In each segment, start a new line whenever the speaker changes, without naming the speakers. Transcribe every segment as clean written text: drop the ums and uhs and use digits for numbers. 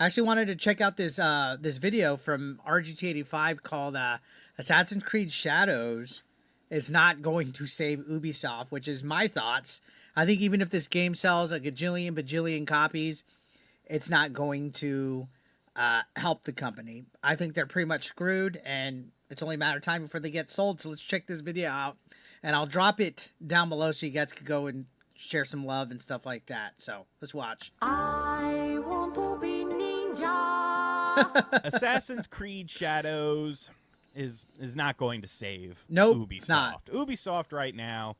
I actually wanted to check out this video from RGT85 called Assassin's Creed Shadows is not going to save Ubisoft, which is my thoughts. I think even if this game sells a bajillion copies, it's not going to help the company. I think they're pretty much screwed, and it's only a matter of time before they get sold. So let's check this video out, and I'll drop it down below so you guys could go and share some love and stuff like that. So let's watch.
I want to be ninja.
Assassin's Creed Shadows is not going to save
Nope,
Ubisoft.
it's not.
Ubisoft right now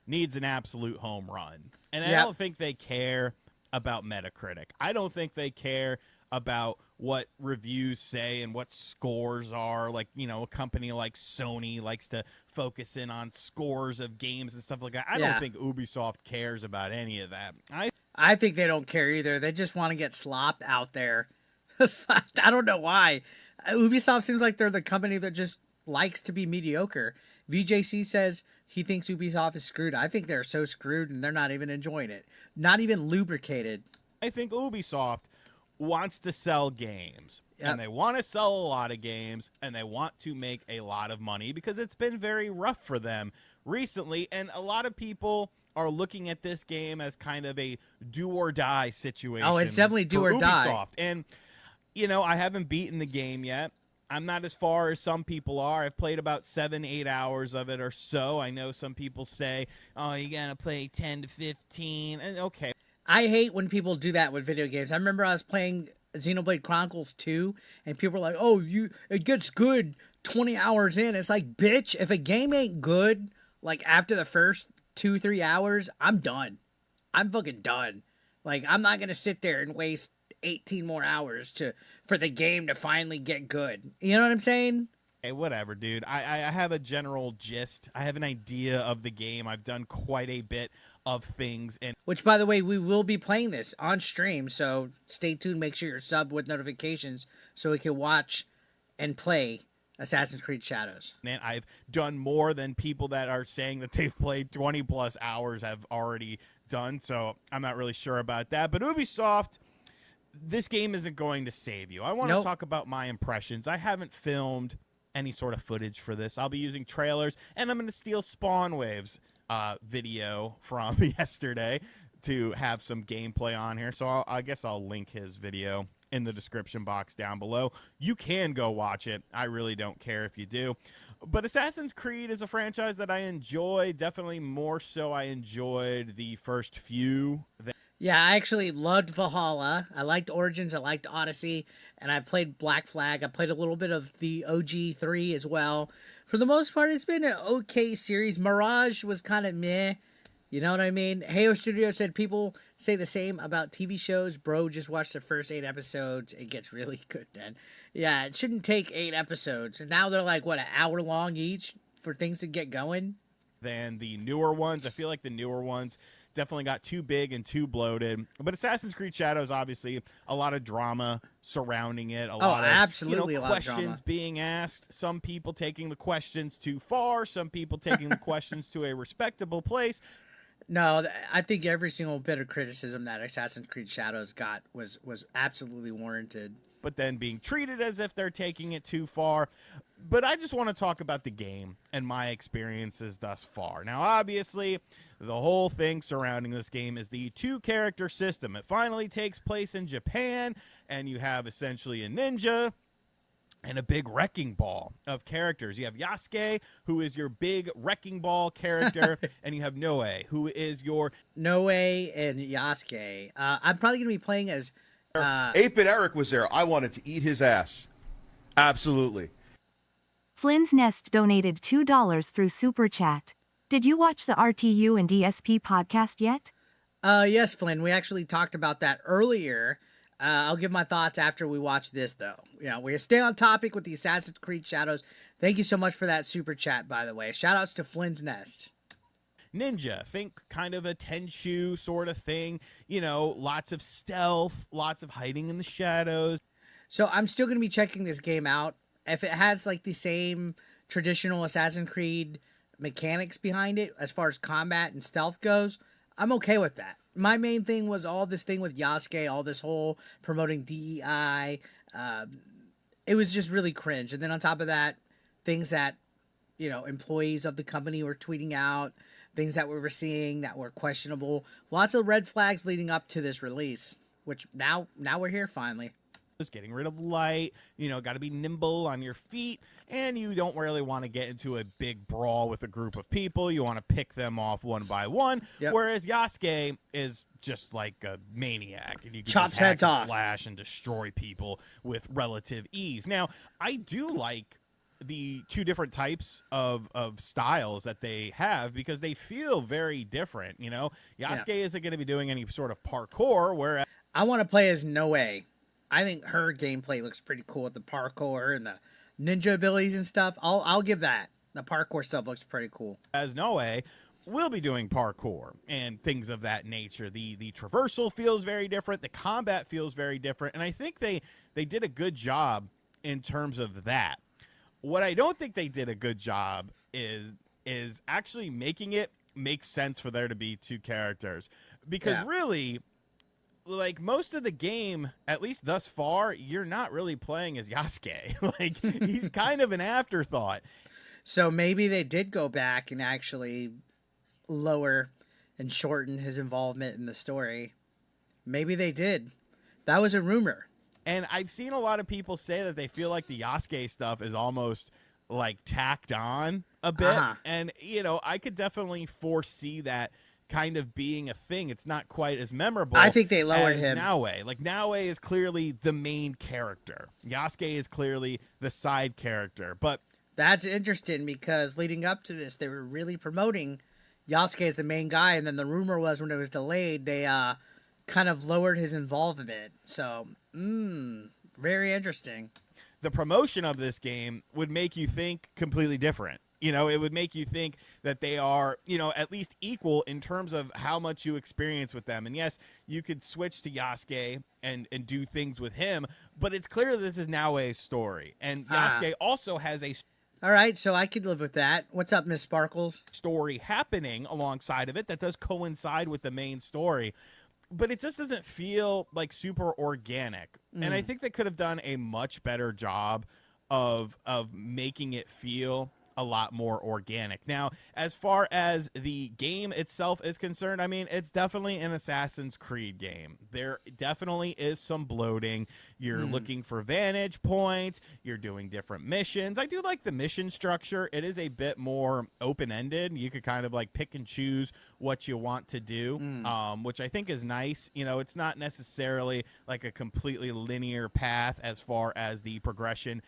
needs an absolute home run. And I
Yep.
don't think they care about Metacritic. I don't think they care about what reviews say and what scores are. Like, you know, a company like Sony likes to focus in on scores of games and stuff like that. I don't think Ubisoft cares about any of that.
I think they don't care either. They just want to get slop out there. I don't know why. Ubisoft seems like they're the company that just likes to be mediocre. VJC says he thinks Ubisoft is screwed. I think they're so screwed and they're not even enjoying it. Not even lubricated.
I think Ubisoft wants to sell games.
Yep.
And they want to sell a lot of games, and they want to make a lot of money because it's been very rough for them recently. And a lot of people are looking at this game as kind of a do-or-die situation.
Oh, it's definitely do or die.
Ubisoft. And, you know, I haven't beaten the game yet. I'm not as far as some people are. I've played about 7-8 hours of it or so. I know some people say, oh, you got to play 10 to 15. And okay.
I hate when people do that with video games. I remember I was playing Xenoblade Chronicles 2, and people were like, oh, it gets good 20 hours in. It's like, bitch, if a game ain't good, like, after the first 2-3 hours, I'm done. I'm fucking done. Like, I'm not going to sit there and waste 18 more hours for the game to finally get good. You know what I'm saying?
Hey, whatever, dude. I have a general gist. I have an idea of the game. I've done quite a bit of things. And
which, by the way, we will be playing this on stream, so stay tuned. Make sure you're subbed with notifications so we can watch and play Assassin's Creed Shadows.
Man, I've done more than people that are saying that they've played 20-plus hours have already done, so I'm not really sure about that. But Ubisoft, this game isn't going to save you. I want to talk about my impressions. I haven't filmed any sort of footage for this. I'll be using trailers, and I'm going to steal Spawn Wave's video from yesterday to have some gameplay on here. So I guess I'll link his video in the description box down below. You can go watch it. I really don't care if you do. But Assassin's Creed is a franchise that I enjoy. Definitely more so I enjoyed the first few.
Yeah, I actually loved Valhalla. I liked Origins. I liked Odyssey. And I played Black Flag. I played a little bit of the OG3 as well. For the most part, it's been an okay series. Mirage was kind of meh. You know what I mean? Heyo Studio said people say the same about TV shows. Bro, just watch the first 8 episodes. It gets really good then. Yeah, it shouldn't take 8 episodes. And now they're like, what, an hour long each for things to get going?
Than the newer ones. I feel like the newer ones definitely got too big and too bloated. But Assassin's Creed Shadows, obviously, a lot of drama surrounding it. A lot of
absolutely, a lot
questions
of drama
being asked. Some people taking the questions too far. Some people taking the questions to a respectable place.
No, I think every single bit of criticism that Assassin's Creed Shadows got was absolutely warranted.
But then being treated as if they're taking it too far. But I just want to talk about the game and my experiences thus far. Now, obviously, the whole thing surrounding this game is the 2-character system. It finally takes place in Japan, and you have essentially a ninja and a big wrecking ball of characters. You have Yasuke, who is your big wrecking ball character, and you have Noe, who is your...
Noe and Yasuke. I'm probably going to be playing as...
8-Bit Eric was there. I wanted to eat his ass. Absolutely.
Flynn's Nest donated $2 through Super Chat. Did you watch the RTU and DSP podcast yet?
Yes, Flynn. We actually talked about that earlier. I'll give my thoughts after we watch this, though. You know, we're going to stay on topic with the Assassin's Creed Shadows. Thank you so much for that Super Chat, by the way. Shout-outs to Flynn's Nest.
Ninja, think kind of a Tenchu sort of thing. You know, lots of stealth, lots of hiding in the shadows.
So I'm still going to be checking this game out. If it has like the same traditional Assassin's Creed mechanics behind it, as far as combat and stealth goes, I'm okay with that. my main thing was all this thing with Yasuke, all this whole promoting DEI. It was just really cringe. And then on top of that, things that, employees of the company were tweeting out, things that we were seeing that were questionable. Lots of red flags leading up to this release, which now we're here finally.
Just getting rid of light, got to be nimble on your feet, and you don't really want to get into a big brawl with a group of people. You want to pick them off one by one.
Yep.
Whereas Yasuke is just like a maniac, and you can
Chops
just hack
heads
and
off,
slash and destroy people with relative ease. Now, I do like the two different types of styles that they have because they feel very different. Yasuke isn't going to be doing any sort of parkour, whereas
I want to play as Noe. I think her gameplay looks pretty cool with the parkour and the ninja abilities and stuff. I'll give that. The parkour stuff looks pretty cool.
as Noe will be doing parkour and things of that nature. The traversal feels very different. The combat feels very different. And I think they did a good job in terms of that. What I don't think they did a good job is actually making it make sense for there to be two characters. Because really, like most of the game, at least thus far, you're not really playing as Yasuke. Like he's kind of an afterthought.
So maybe they did go back and actually lower and shorten his involvement in the story. Maybe they did. That was a rumor.
And I've seen a lot of people say that they feel like the Yasuke stuff is almost like tacked on a bit.
Uh-huh.
And, I could definitely foresee that kind of being a thing. It's not quite as memorable.
I think they lowered
as
him.
Naoe. Like Naoe is clearly the main character. Yasuke is clearly the side character. But
That's interesting because leading up to this, they were really promoting Yasuke as the main guy. And then the rumor was when it was delayed, they kind of lowered his involvement. So, very interesting.
the promotion of this game would make you think completely different. It would make you think that they are, at least equal in terms of how much you experience with them. And yes, you could switch to Yasuke and do things with him, but it's clear this is Naoe's story. And Yasuke also has a
All right, so I could live with that. What's up, Miss Sparkles?
story happening alongside of it that does coincide with the main story. But it just doesn't feel like super organic. And I think they could have done a much better job of making it feel a lot more organic. Now, as far as the game itself is concerned, I mean, it's definitely an Assassin's Creed game. There definitely is some bloating. You're looking for vantage points. You're doing different missions. I do like the mission structure. It is a bit more open-ended. You could kind of like pick and choose what you want to do, which I think is nice. It's not necessarily like a completely linear path as far as the progression.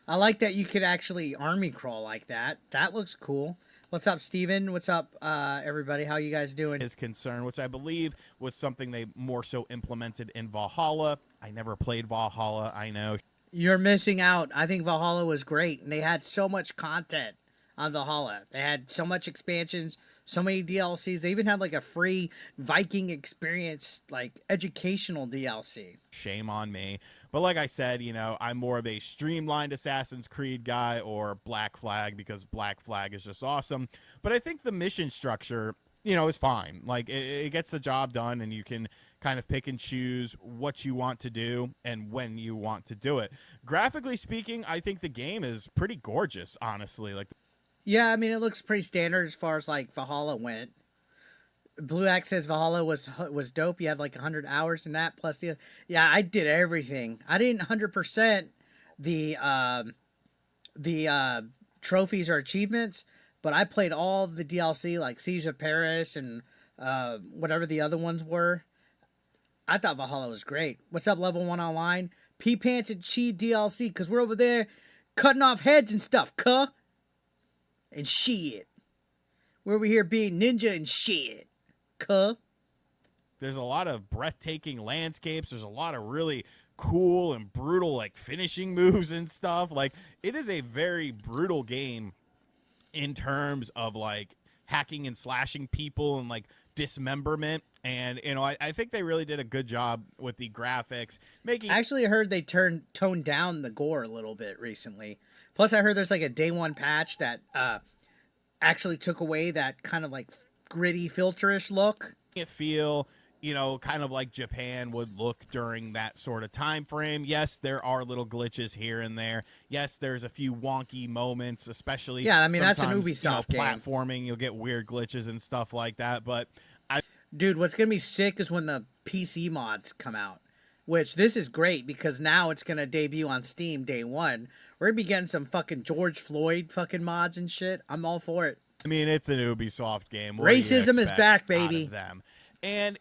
I like that you could actually army crawl like that. That looks cool. What's up, Steven? What's up, everybody? How you guys doing?
Is concerned, which I believe was something they more so implemented in Valhalla. I never played Valhalla, I know.
You're missing out. I think Valhalla was great, and they had so much content on Valhalla. They had so much expansions, so many DLCs. They even had like a free Viking experience, like educational DLC.
Shame on me. But like I said, I'm more of a streamlined Assassin's Creed guy or Black Flag because Black Flag is just awesome. But I think the mission structure, is fine. Like it gets the job done and you can kind of pick and choose what you want to do and when you want to do it. Graphically speaking, I think the game is pretty gorgeous, honestly.
Yeah, I mean, it looks pretty standard as far as like Valhalla went. Blue Axe says Valhalla was dope. You had like 100 hours in that plus the I did everything. I didn't 100% the trophies or achievements, but I played all the DLC like Siege of Paris and whatever the other ones were. I thought Valhalla was great. What's up, Level 1 Online? P-Pants and Chi DLC, because we're over there cutting off heads and stuff, cuh. And shit. We're over here being ninja and shit. Cuh.
There's a lot of breathtaking landscapes. There's a lot of really cool and brutal like finishing moves and stuff. Like it is a very brutal game in terms of like hacking and slashing people and like dismemberment. And I think they really did a good job with the graphics. I
actually heard they toned down the gore a little bit recently. Plus, I heard there's like a day one patch that actually took away that kind of like gritty filterish look.
It feel kind of like Japan would look during that sort of time frame. Yes, there are little glitches here and there. Yes, there's a few wonky moments, especially
Yeah, I mean, that's an
sometimes,
Ubisoft game.
platforming. You'll get weird glitches and stuff like that. But
Dude, what's gonna be sick is when the PC mods come out. Which this is great because now it's gonna debut on Steam day one. We're gonna be getting some fucking George Floyd fucking mods and shit. I'm all for it.
I mean, it's an Ubisoft game. What do you
Racism is
expect
back,
out
baby.
of them? And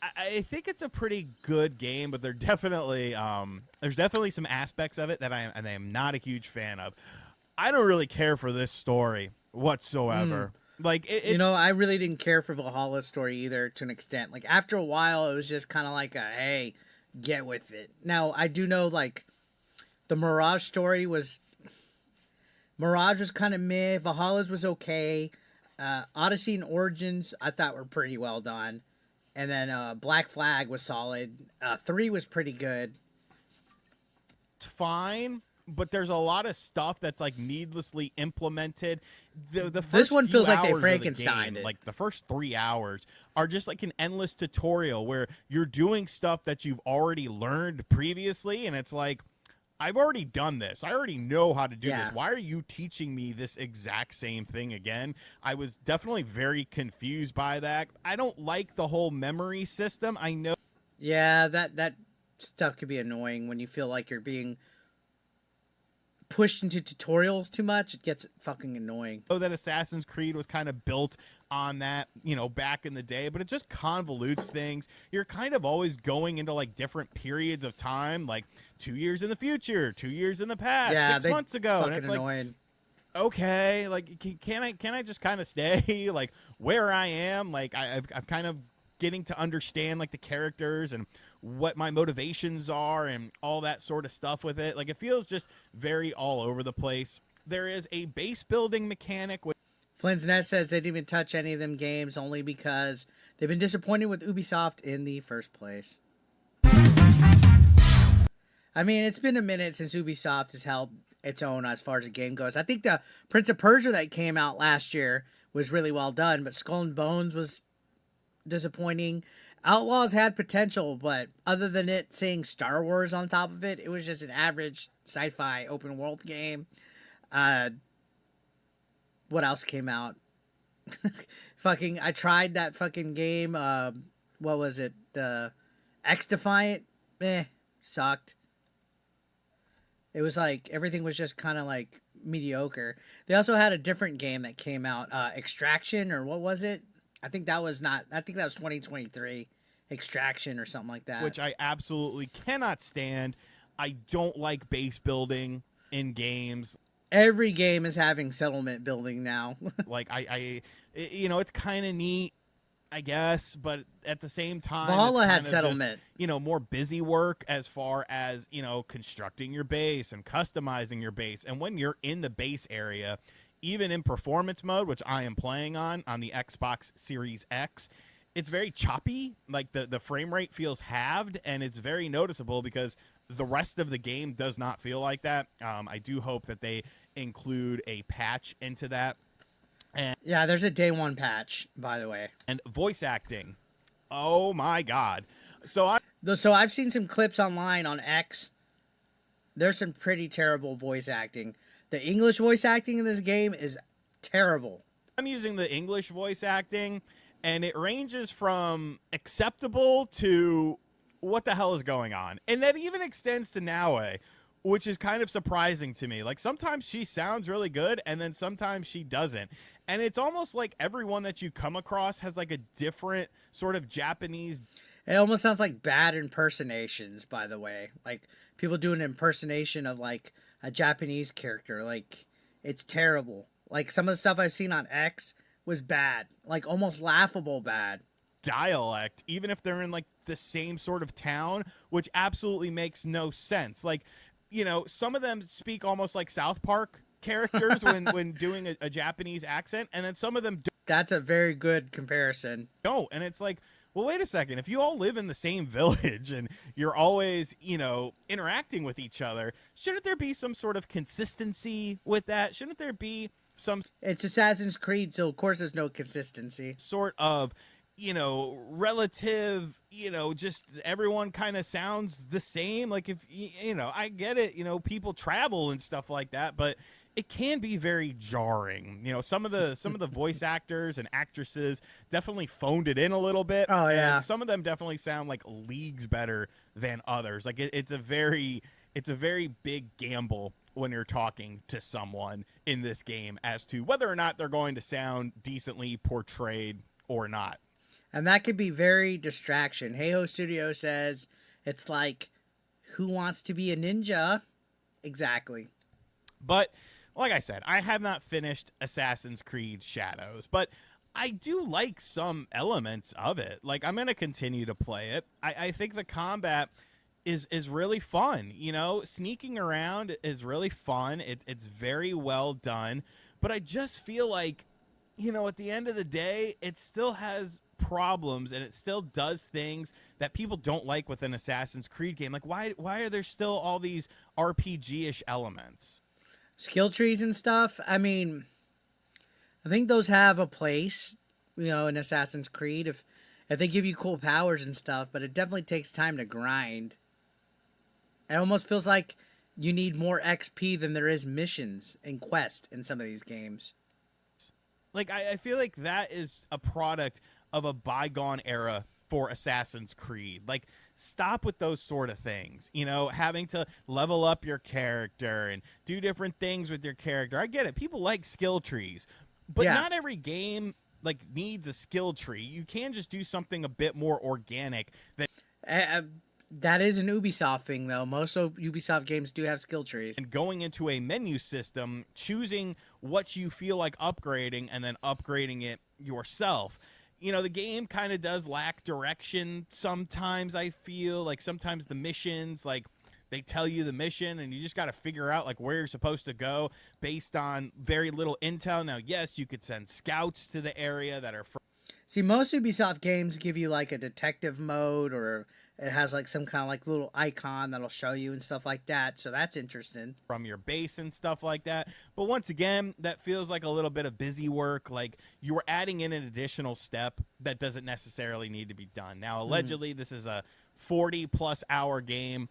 I think it's a pretty good game, but there's definitely some aspects of it that I am not a huge fan of. I don't really care for this story whatsoever. Like
I really didn't care for Valhalla's story either to an extent. Like after a while, it was just kind of like hey, get with it. Now I do know like the Mirage story was kind of meh. Valhalla's was okay. Odyssey and Origins I thought were pretty well done, and then Black Flag was solid. 3 was pretty good.
it's fine, but there's a lot of stuff that's like needlessly implemented. The first
This one
few
feels like they
hours of the
Frankensteined
game,
it.
like the first 3 hours are just like an endless tutorial where you're doing stuff that you've already learned previously, and it's like, I've already done this. I already know how to do
Yeah.
this. Why are you teaching me this exact same thing again? I was definitely very confused by that. I don't like the whole memory system. I know
Yeah, that stuff could be annoying when you feel like you're being pushed into tutorials too much. It gets fucking annoying.
that Assassin's Creed was kind of built on that, back in the day, but it just convolutes things. You're kind of always going into like different periods of time, like 2 years in the future, 2 years in the past,
Yeah,
6
they
months ago, and
fucking
it's like,
annoying.
okay, like can I just kind of stay like where I am? Like I've kind of getting to understand like the characters and what my motivations are and all that sort of stuff with it. Like it feels just very all over the place. There is a base building mechanic with
Flynn's Net says they didn't even touch any of them games only because they've been disappointed with Ubisoft in the first place. I mean, it's been a minute since Ubisoft has held its own as far as the game goes. I think the Prince of Persia that came out last year was really well done, but Skull and Bones was disappointing. Outlaws had potential, but other than it saying Star Wars on top of it, it was just an average sci-fi open world game. What else came out? I tried that fucking game. What was it? The X Defiant? Sucked. It was like everything was just kind of like mediocre. They also had a different game that came out, Extraction, or what was it? I think that was 2023. Extraction or something like that.
which I absolutely cannot stand. I don't like base building in games.
Every game is having settlement building now.
Like it's kind of neat, I guess, but at the same time,
Valhalla
it's
had
kind of
settlement.
Just, more busy work as far as constructing your base and customizing your base. And when you're in the base area, even in performance mode, which I am playing on the Xbox Series X, it's very choppy. Like the frame rate feels halved, and it's very noticeable because the rest of the game does not feel like that. I do hope that they include a patch into that.
Yeah, there's a day one patch, by the way.
And voice acting, oh my god! So
I've seen some clips online on X. There's some pretty terrible voice acting. The English voice acting in this game is terrible.
I'm using the English voice acting, and it ranges from acceptable to what the hell is going on, and that even extends to Naue, which is kind of surprising to me. Like sometimes she sounds really good, and then sometimes she doesn't. And it's almost like everyone that you come across has like a different sort of Japanese.
It almost sounds like bad impersonations, by the way. Like people do an impersonation of like a Japanese character. Like it's terrible. Like some of the stuff I've seen on X was bad, like almost laughable bad.
Dialect, even if they're in like the same sort of town, which absolutely makes no sense. Like, some of them speak almost like South Park characters when doing a Japanese accent, and then some of them
That's a very good comparison.
don't. And it's like, well, wait a second. If you all live in the same village and you're always, interacting with each other, shouldn't there be some sort of consistency with that? Shouldn't there be some
It's Assassin's Creed, so of course there's no consistency.
sort of relative, just everyone kind of sounds the same. Like if, I get it, people travel and stuff like that, but it can be very jarring. Some of the voice actors and actresses definitely phoned it in a little bit.
Oh, yeah.
And some of them definitely sound like leagues better than others. Like it's a very big gamble when you're talking to someone in this game as to whether or not they're going to sound decently portrayed or not.
And that could be very distraction. Heiho Studio says it's like, who wants to be a ninja? Exactly.
But like I said, I have not finished Assassin's Creed Shadows, but I do like some elements of it. Like, I'm going to continue to play it. I think the combat is really fun. Sneaking around is really fun. It's very well done. But I just feel like, at the end of the day, it still has problems and it still does things that people don't like with an Assassin's Creed game. Like, why are there still all these RPG-ish elements?
Skill trees and stuff. I mean, I think those have a place, in Assassin's Creed if they give you cool powers and stuff, but it definitely takes time to grind. It almost feels like you need more XP than there is missions and quests in some of these games.
Like, I feel like that is a product of a bygone era for Assassin's Creed. Like, stop with those sort of things. Having to level up your character and do different things with your character. I get it. People like skill trees. But not every game, needs a skill tree. You can just do something a bit more organic.
That is an Ubisoft thing, though. Most of Ubisoft games do have skill trees.
And going into a menu system, choosing what you feel like upgrading, and then upgrading it yourself. The game kind of does lack direction sometimes, I feel. Like, sometimes the missions, they tell you the mission, and you just got to figure out, where you're supposed to go based on very little intel. Now, yes, you could send scouts to the area that are...
See, most Ubisoft games give you, a detective mode, or it has, some kind of, little icon that'll show you and stuff like that, so that's interesting.
From your base and stuff like that. But once again, that feels like a little bit of busy work. Like, you're adding in an additional step that doesn't necessarily need to be done. Now, allegedly, this is a 40-plus hour game,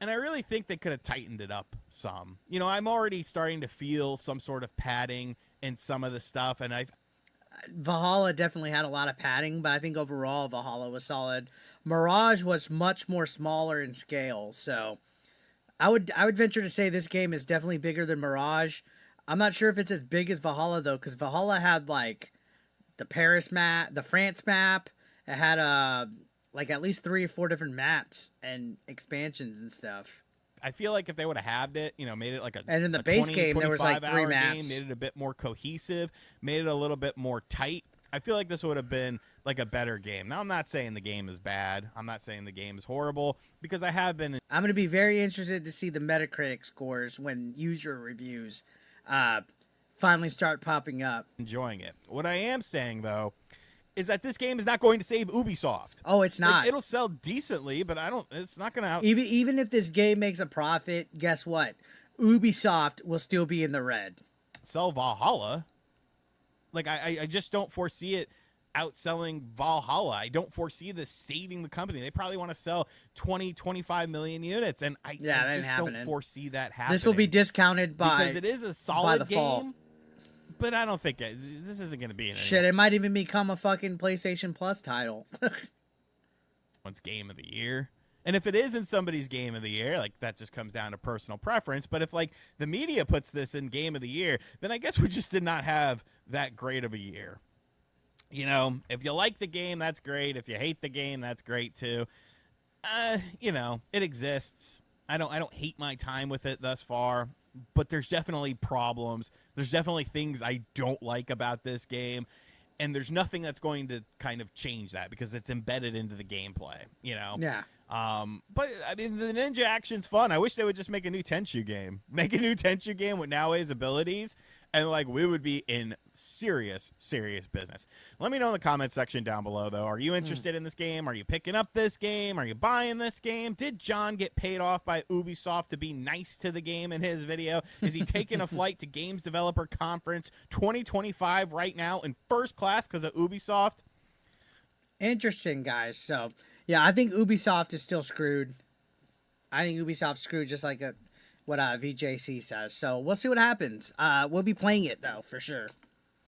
and I really think they could have tightened it up some. I'm already starting to feel some sort of padding in some of the stuff, and
Valhalla definitely had a lot of padding, but I think overall Valhalla was solid. Mirage was much more smaller in scale, so I would venture to say this game is definitely bigger than Mirage. I'm not sure if it's as big as Valhalla though, because Valhalla had the Paris map, the France map. It had at least 3 or 4 different maps and expansions and stuff.
I feel like if they would have halved it, made it
and in the base
20,
game there was 3 maps,
game, made it a bit more cohesive, made it a little bit more tight. I feel like this would have been a better game. Now, I'm not saying the game is bad. I'm not saying the game is horrible, because I have been.
I'm going to be very interested to see the Metacritic scores when user reviews finally start popping up.
Enjoying it. What I am saying though is that this game is not going to save Ubisoft.
Oh, it's not.
It'll sell decently, but it's not going to
even if this game makes a profit, guess what? Ubisoft will still be in the red.
Sell Valhalla. I just don't foresee it outselling Valhalla. I don't foresee this saving the company. They probably want to sell 20, 25 million units, and I just don't foresee that happening.
This will be discounted
because it is a solid game.
Fall.
But I don't think this isn't going to be
shit. It might even become a fucking PlayStation Plus title.
One's game of the year, and if it isn't somebody's game of the year, that just comes down to personal preference. But if the media puts this in game of the year, then I guess we just did not have that great of a year. If you like the game, that's great. If you hate the game, that's great too. It exists. I don't hate my time with it thus far. But there's definitely problems. There's definitely things I don't like about this game. And there's nothing that's going to kind of change that because it's embedded into the gameplay,
Yeah.
But, I mean, the ninja action's fun. I wish they would just make a new Tenchu game. Make a new Tenchu game with Naoe's abilities, and, we would be in serious, serious business. Let me know in the comment section down below, though. Are you interested in this game? Are you picking up this game? Are you buying this game? Did John get paid off by Ubisoft to be nice to the game in his video? Is he taking a flight to Games Developer Conference 2025 right now in first class because of Ubisoft?
Interesting, guys. So, yeah, I think Ubisoft is still screwed. I think Ubisoft's screwed, just like what VJC says. So we'll see what happens. We'll be playing it though, for sure.